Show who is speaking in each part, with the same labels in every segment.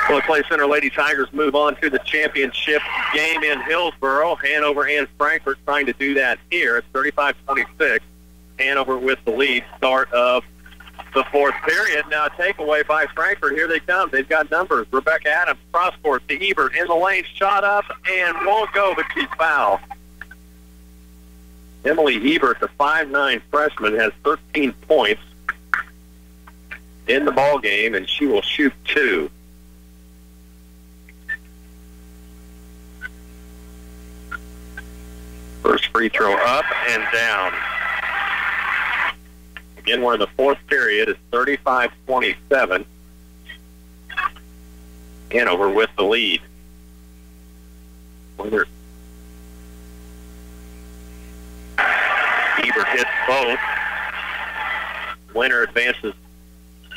Speaker 1: Well, the Clay Center Lady Tigers move on to the championship game in Hillsboro. Hanover and Frankfort trying to do that here. It's 35-26. Hanover with the lead. Start of the fourth period. Now a takeaway by Frankfort. Here they come. They've got numbers. Rebecca Adams, cross court to Ebert in the lane. Shot up and won't go, but she's fouled. Emily Ebert, the 5'9" freshman, has 13 points in the ball game, and she will shoot 2. First free throw up and down. Again, we're in the fourth period. It's 35-27. Hanover with the lead. Ebert hits both. Winner advances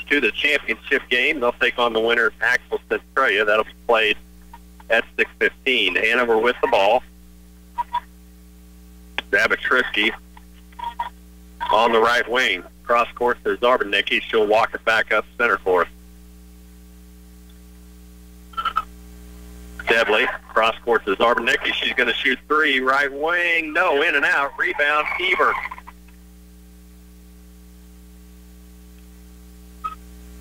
Speaker 1: to the championship game. They'll take on the winner, Axel Centralia. That'll be played at 6:15. Hanover with the ball. Zabatrisky on the right wing. Cross court to Zarbanicki. She'll walk it back up center court. Debley, cross court to Zarbanicki. She's going to shoot 3. Right wing. No, in and out. Rebound, Ebert.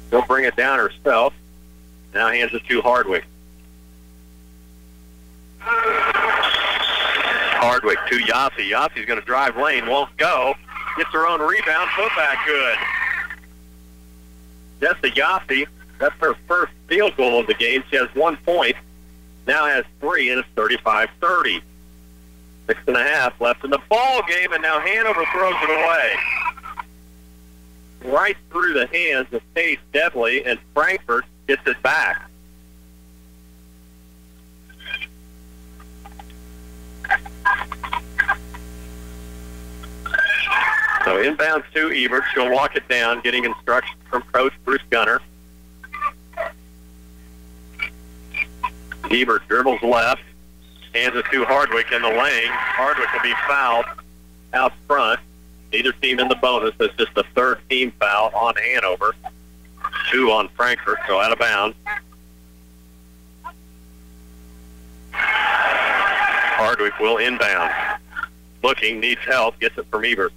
Speaker 1: She'll bring it down herself. Now hands it to Hardwick. Hardwick to Yossi. Yossi's going to drive lane. Won't go. Gets her own rebound. Putback good. Jessa Yossi, that's her first field goal of the game. She has 1 point. Now has 3, and it's 35-30. 6.5 left in the ball game, and now Hanover throws it away. Right through the hands of Paige Debley, and Frankfort gets it back. So inbounds to Ebert. She'll walk it down, getting instructions from Coach Bruce Gunner. Ebert dribbles left, hands it to Hardwick in the lane. Hardwick will be fouled out front. Neither team in the bonus. It's just the third team foul on Hanover. 2 on Frankfort, so out of bounds. Hardwick will inbound. Looking, needs help, gets it from Ebert.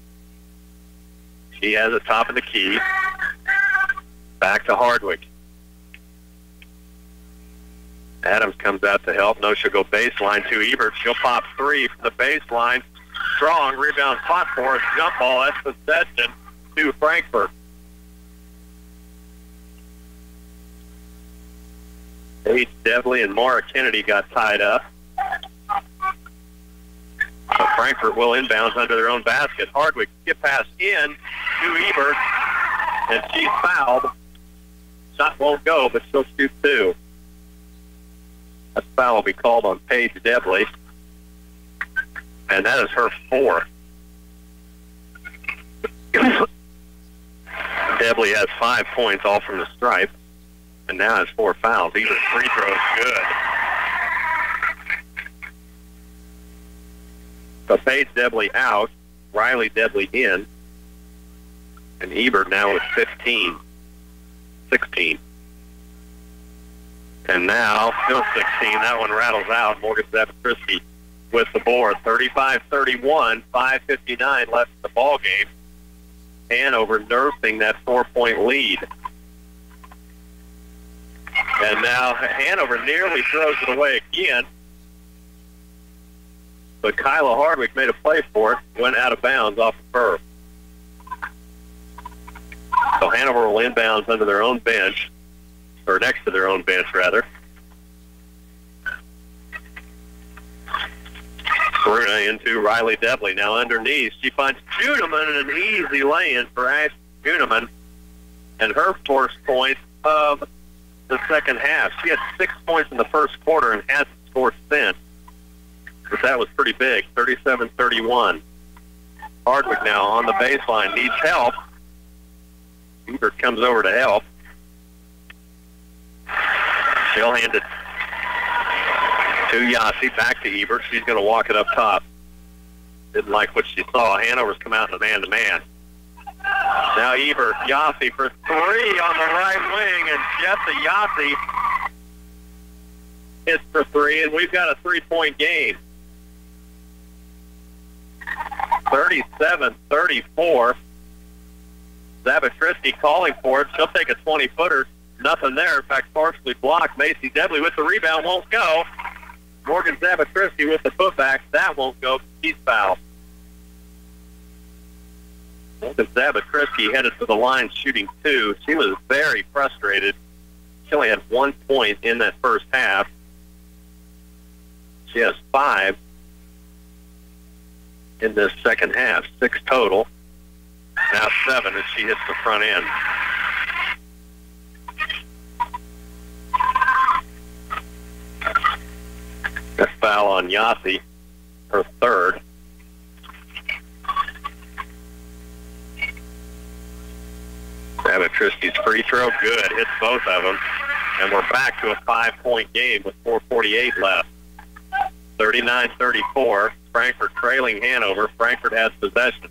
Speaker 1: She has it top of the key. Back to Hardwick. Adams comes out to help. No, she'll go baseline to Ebert. She'll pop 3 from the baseline. Strong rebound spot for a jump ball. That's possession to Frankfort. Paige Debley and Mara Kennedy got tied up. So Frankfort will inbounds under their own basket. Hardwick skip pass in to Ebert, and she's fouled. Shot won't go, but she'll shoot 2. That foul will be called on Paige Debley, and that is her 4th. Debley has 5 points, all from the stripe, and now has 4 fouls. Ebert's free throw is good. So Paige Debley out, Riley Debley in, and Ebert now with 15, 16. And now, still 16, that one rattles out. Morgan Zabatrisky with the board. 35-31, 5:59 left in the ball game. Hanover nursing that 4-point lead. And now Hanover nearly throws it away again. But Kyla Hardwick made a play for it, went out of bounds off the curve. So Hanover will inbounds under their own bench, or next to their own bench, rather. Bruna into Riley Debley. Now underneath, she finds Juneman, and an easy lay-in for Ash Juneman, and her first point of the second half. She had 6 points in the first quarter and hasn't scored since. But that was pretty big, 37-31. Hardwick now on the baseline, needs help. Ebert comes over to help. She'll hand it to Yossi, back to Ebert. She's going to walk it up top. Didn't like what she saw. Hanover's come out in a man-to-man. Now Ebert, Yossi for 3 on the right wing, and Jessa Yossi hits for three, and we've got a 3-point game. 37-34. Zabatrisky calling for it. She'll take a 20-footer. Nothing there. In fact, partially blocked. Macy Debley with the rebound. Won't go. Morgan Zabatrisky with the putback. That won't go. She's fouled. Morgan Zabatrisky headed to the line shooting 2. She was very frustrated. She only had 1 point in that first half. She has 5 in this second half. 6 total. Now 7 as she hits the front end. A foul on Yossi, her third. Zabatrisky's free throw, good. Hits both of them. And we're back to a 5-point game with 4:48 left. 39-34. Frankfort trailing Hanover. Frankfort has possession.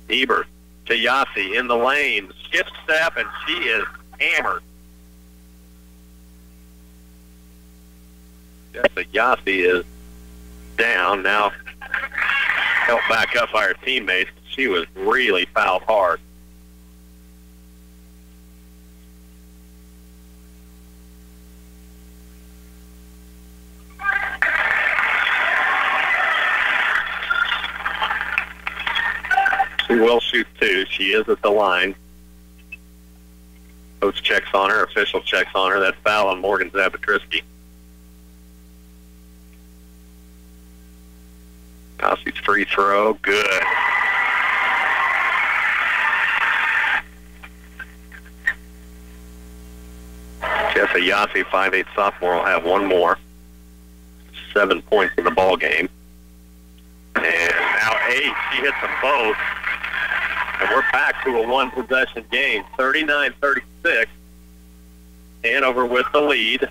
Speaker 1: Ebert to Yossi in the lane. Skip step, and she is hammered. Jessica Yossi is down. Now helped back up by her teammates. She was really fouled hard. She will shoot 2. She is at the line. Coach checks on her. Official checks on her. That's foul on Morgan Zabatrisky. Yossi's free throw. Good. Jessica Yossi, 5'8" sophomore, will have 1 more. 7 points in the ball game. And now 8. She hits them both. And we're back to a 1-possession game. 39-36. Hanover with the lead.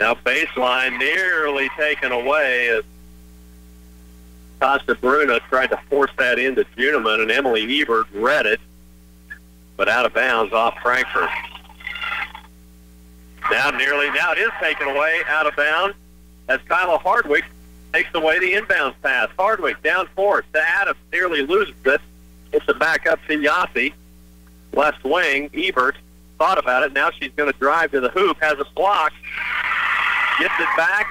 Speaker 1: Now baseline nearly taken away as Costa Bruna tried to force that into Juneman, and Emily Ebert read it, but out of bounds off Frankfort. Now it is taken away out of bounds as Kyla Hardwick takes away the inbounds pass. Hardwick down forward to Adams, nearly loses it. It's a back up to Yossi. Left wing, Ebert thought about it. Now she's going to drive to the hoop, has a block. Gets it back.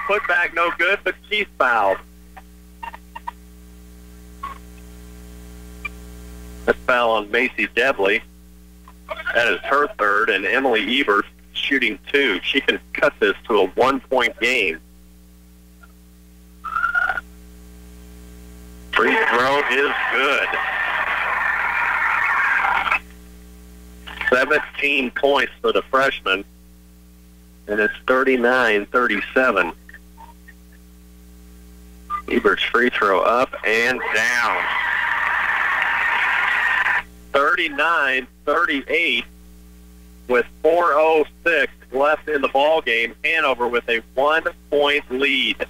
Speaker 1: Put back no good, but she's fouled. That's foul on Macy Debley. That is her third, and Emily Ebert shooting 2. She can cut this to a 1-point game. Free throw is good. 17 points for the freshman. And it's 39-37. Ebert's free throw up and down. 39-38 with 4:06 left in the ball game. Hanover with a 1-point lead.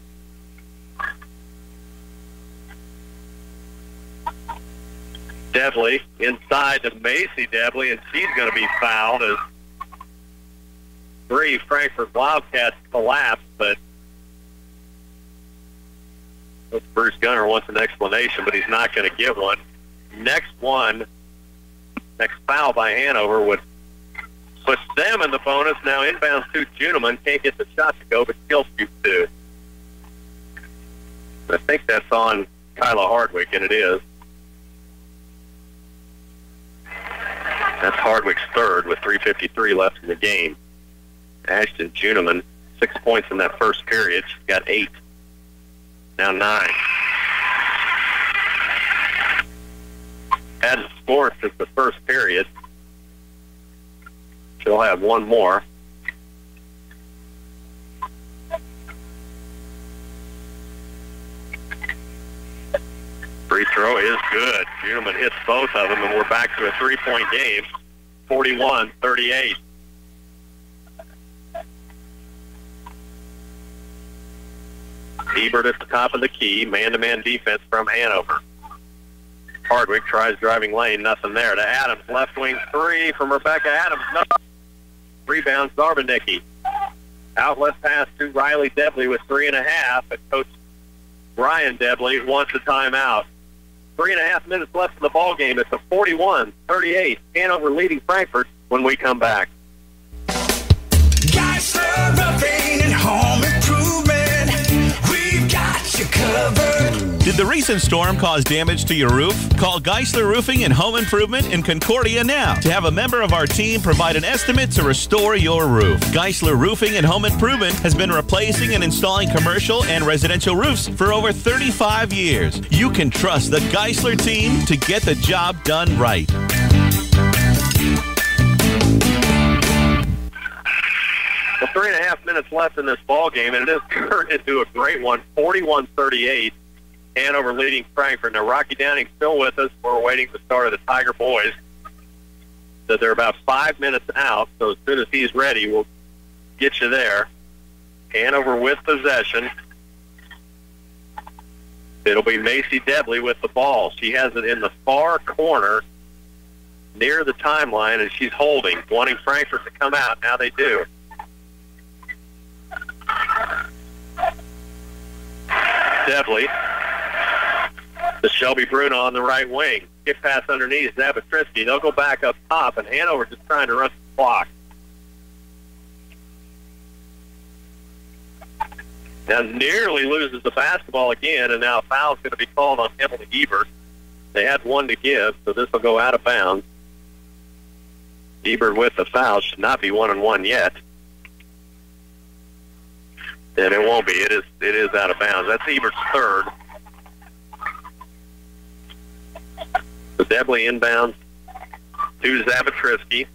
Speaker 1: Debley inside to Macy Debley, and she's going to be fouled as 3 Frankfort Wildcats collapse, but Bruce Gunner wants an explanation, but he's not going to get one. Next foul by Hanover would put them in the bonus. Now inbounds to Juneman. Can't get the shot to go, but she'll shoot 2. I think that's on Kyla Hardwick, and it is. That's Hardwick's third with 3:53 left in the game. Ashton Juneman, 6 points in that first period. She's got 8. Now 9. Hadn't scored since the first period. She'll have 1 more. Free throw is good. Juneman hits both of them, and we're back to a 3-point game. 41-38. Ebert at the top of the key. Man-to-man defense from Hanover. Hardwick tries driving lane. Nothing there. To Adams. Left wing 3 from Rebecca Adams. No. Rebound, Zarbanicki. Outlet pass to Riley Debley with 3.5, but Coach Brian Debley wants a timeout. 3.5 minutes left in the ball game. It's a 41-38. Hanover leading Frankfort when we come back.
Speaker 2: Geisler Roofing and Home Improvement. We've got you covered.
Speaker 3: Did the recent storm cause damage to your roof? Call Geisler Roofing and Home Improvement in Concordia now to have a member of our team provide an estimate to restore your roof. Geisler Roofing and Home Improvement has been replacing and installing commercial and residential roofs for over 35 years. You can trust the Geisler team to get the job done right.
Speaker 1: Well, 3.5 minutes left in this ball game, and it has turned into a great one, 41-38. Hanover leading Frankfort. Now, Rocky Downing's still with us. We're waiting the start of the Tiger boys. So they're about 5 minutes out, so as soon as he's ready, we'll get you there. Hanover with possession. It'll be Macy Debley with the ball. She has it in the far corner near the timeline, and she's holding, wanting Frankfort to come out. Now they do. Debley to Shelby Bruno on the right wing. Kick pass underneath. Zabatrisky. They'll go back up top, and Hanover just trying to run the clock. Now nearly loses the basketball again, and now a foul's going to be called on Emily Ebert. They had one to give, so this will go out of bounds. Ebert with the foul. Should not be 1-1 yet. And it won't be. It is out of bounds. That's Ebert's third. So Debley inbounds to Zabatrisky.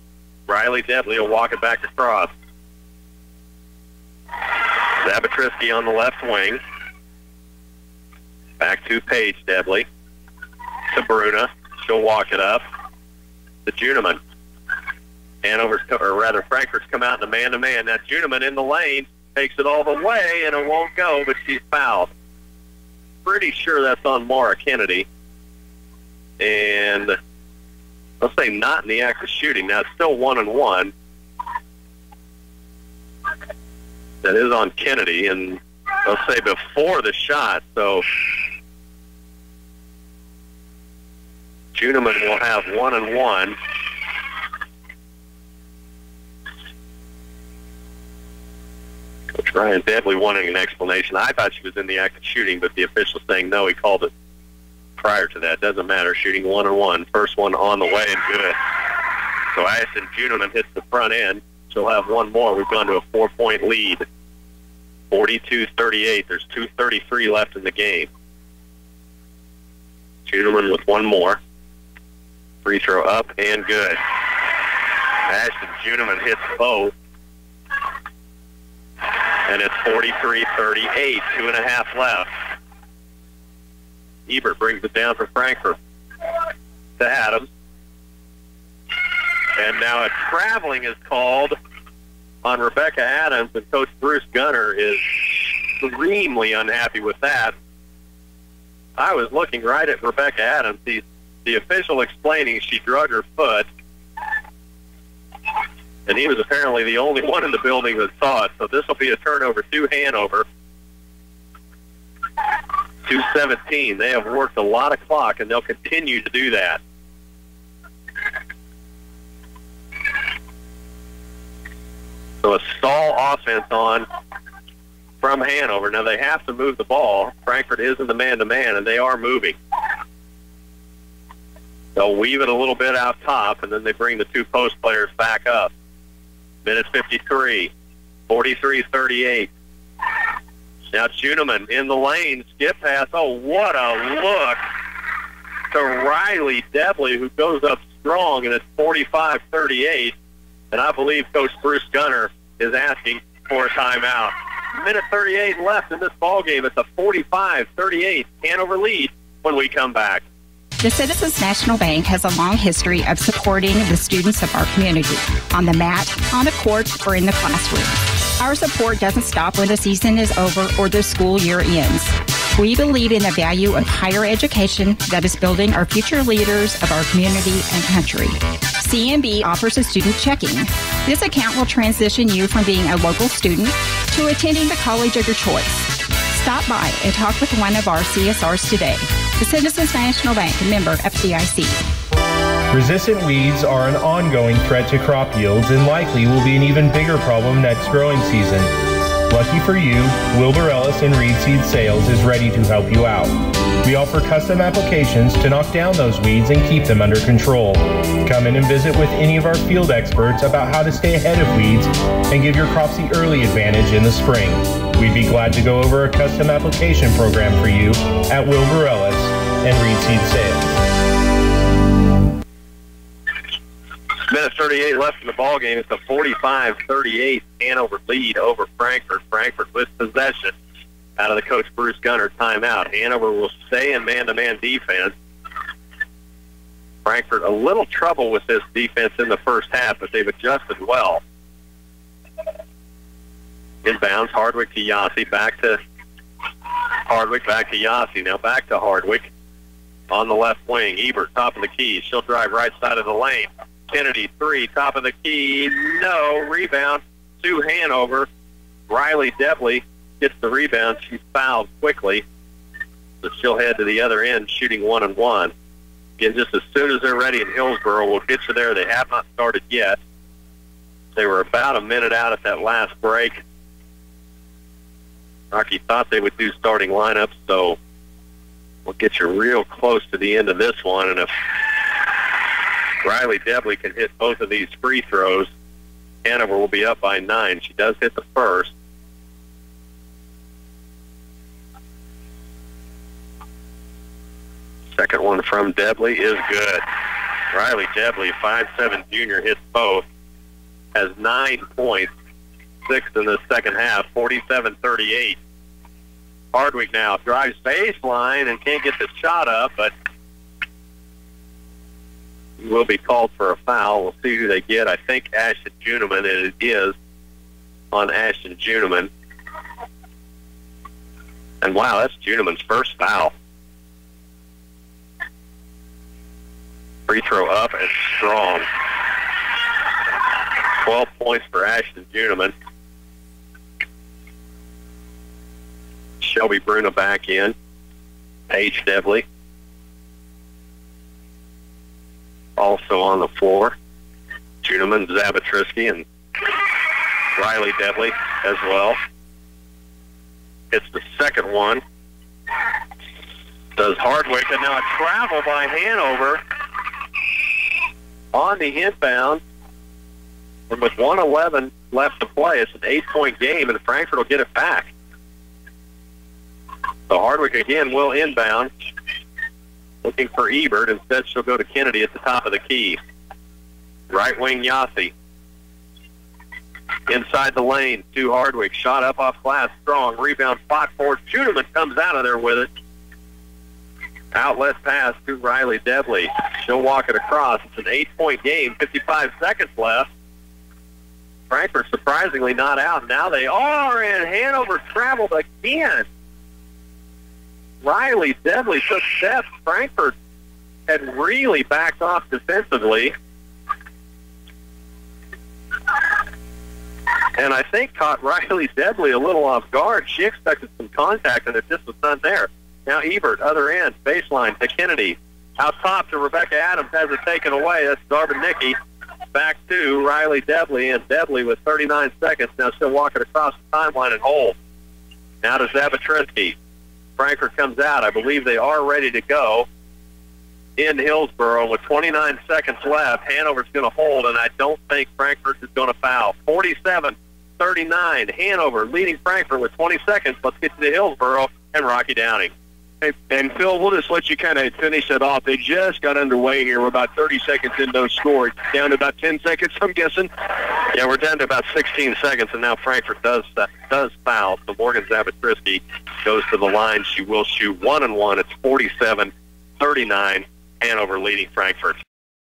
Speaker 1: Riley Debley will walk it back across. Zabatrisky on the left wing. Back to Paige Debley. To Bruna. She'll walk it up. To Juneman. Frankfurt's come out in the man-to-man. Now Juneman in the lane. Takes it all the way, and it won't go, but she's fouled. Pretty sure that's on Maura Kennedy. And I'll say not in the act of shooting. Now, it's still 1-1. That is on Kennedy, and I'll say before the shot. So Juneman will have 1-1. Coach Ryan Debley wanting an explanation. I thought she was in the act of shooting, but the official saying no, he called it prior to that. Doesn't matter. Shooting 1-1. First one on the way and good. So Ashton Juneman hits the front end. She'll have one more. We've gone to a 4-point lead. 42-38. There's 2:33 left in the game. Juneman with one more. Free throw up and good. Ashton Juneman hits both. And it's 43-38, 2.5 left. Ebert brings it down for Frankfurt to Adams. And now a traveling is called on Rebecca Adams, and Coach Bruce Gunner is extremely unhappy with that. I was looking right at Rebecca Adams. The official explaining she drug her foot. And he was apparently the only one in the building that saw it. So this will be a turnover to Hanover. 2:17. They have worked a lot of clock, and they'll continue to do that. So a stall offense on from Hanover. Now they have to move the ball. Frankfort is in the man-to-man, and they are moving. They'll weave it a little bit out top, and then they bring the two post players back up. Minute 53, 43-38. Now Juneman in the lane, skip pass. Oh, what a look to Riley Debley, who goes up strong, and it's 45-38. And I believe Coach Bruce Gunner is asking for a timeout. Minute 38 left in this ballgame. It's a 45-38 Hanover lead when we come back.
Speaker 4: The Citizens National Bank has a long history of supporting the students of our community, on the mat, on the court, or in the classroom. Our support doesn't stop when the season is over or the school year ends. We believe in the value of higher education that is building our future leaders of our community and country. CMB offers a student checking. This account will transition you from being a local student to attending the college of your choice. Stop by and talk with one of our CSRs today. The Citizens National Bank, a member FDIC.
Speaker 5: Resistant weeds are an ongoing threat to crop yields and likely will be an even bigger problem next growing season. Lucky for you, Wilbur Ellis and Reed Seed Sales is ready to help you out. We offer custom applications to knock down those weeds and keep them under control. Come in and visit with any of our field experts about how to stay ahead of weeds and give your crops the early advantage in the spring. We'd be glad to go over a custom application program for you at Wilbur Ellis and Reed Seed Sales.
Speaker 1: Minute 38 left in the ball game. It's a 45-38 Hanover lead over Frankfort. Frankfort with possession out of the Coach Bruce Gunner timeout. Hanover will stay in man-to-man defense. Frankfort a little trouble with this defense in the first half, but they've adjusted well. Inbounds, Hardwick to Yossi, back to Hardwick, back to Yossi. Now back to Hardwick on the left wing. Ebert, top of the key. She'll drive right side of the lane. Kennedy, three, top of the key. No, rebound to Hanover. Riley Debley gets the rebound. She's fouled quickly, but she'll head to the other end, shooting 1-and-1. Again, just as soon as they're ready in Hillsboro, we'll get you there. They have not started yet. They were about a minute out at that last break. Rocky thought they would do starting lineups, so we'll get you real close to the end of this one. And if Riley Debley can hit both of these free throws, Hanover will be up by 9. She does hit the first. Second one from Debley is good. Riley Debley, 5'7" junior, hits both. Has 9 points, 6 in the second half, 47-38. Hardwick now drives baseline and can't get the shot up, but will be called for a foul. We'll see who they get. I think Ashton Juneman, and it is on Ashton Juneman. And wow, that's Juneman's first foul. Free throw up and strong. 12 points for Ashton Juneman. Shelby Bruna back in. Paige Debley also on the floor. Juneman, Zabatrisky, and Riley Debley as well. It's the second one. Does Hardwick, and now a travel by Hanover on the inbound. And with 1:11 left to play, it's an 8-point game, and Frankfort will get it back. So Hardwick again will inbound. Looking for Ebert. Instead, she'll go to Kennedy at the top of the key. Right wing Yossi. Inside the lane to Hardwick. Shot up off glass. Strong. Rebound spot for Juneman. Comes out of there with it. Outlet pass to Riley Debley. She'll walk it across. It's an 8-point game. 55 seconds left. Frankfort surprisingly not out. Now they are, and Hanover traveled again. Riley Debley took steps. Frankfort had really backed off defensively. And I think caught Riley Debley a little off guard. She expected some contact, and it just was not there. Now Ebert, other end, baseline to Kennedy. Out top to Rebecca Adams, has it taken away. That's Darvin-Nicky. Back to Riley Debley, and Debley with 39 seconds. Now still walking across the timeline and hold. Now to Zabatrisky. Frankfort comes out. I believe they are ready to go in Hillsboro. With 29 seconds left, Hanover's going to hold, and I don't think Frankfort is going to foul. 47-39, Hanover leading Frankfort with 20 seconds. Let's get to Hillsboro and Rocky Downing.
Speaker 6: Hey, and Phil, we'll just let you kind of finish it off. They just got underway here. We're about 30 seconds in, no score. Down to about 10 seconds, I'm guessing.
Speaker 1: Yeah, we're down to about 16 seconds, and now Frankfort does foul. So Morgan Zabatrisky goes to the line. She will shoot 1-and-1. It's 47-39, Hanover leading Frankfort.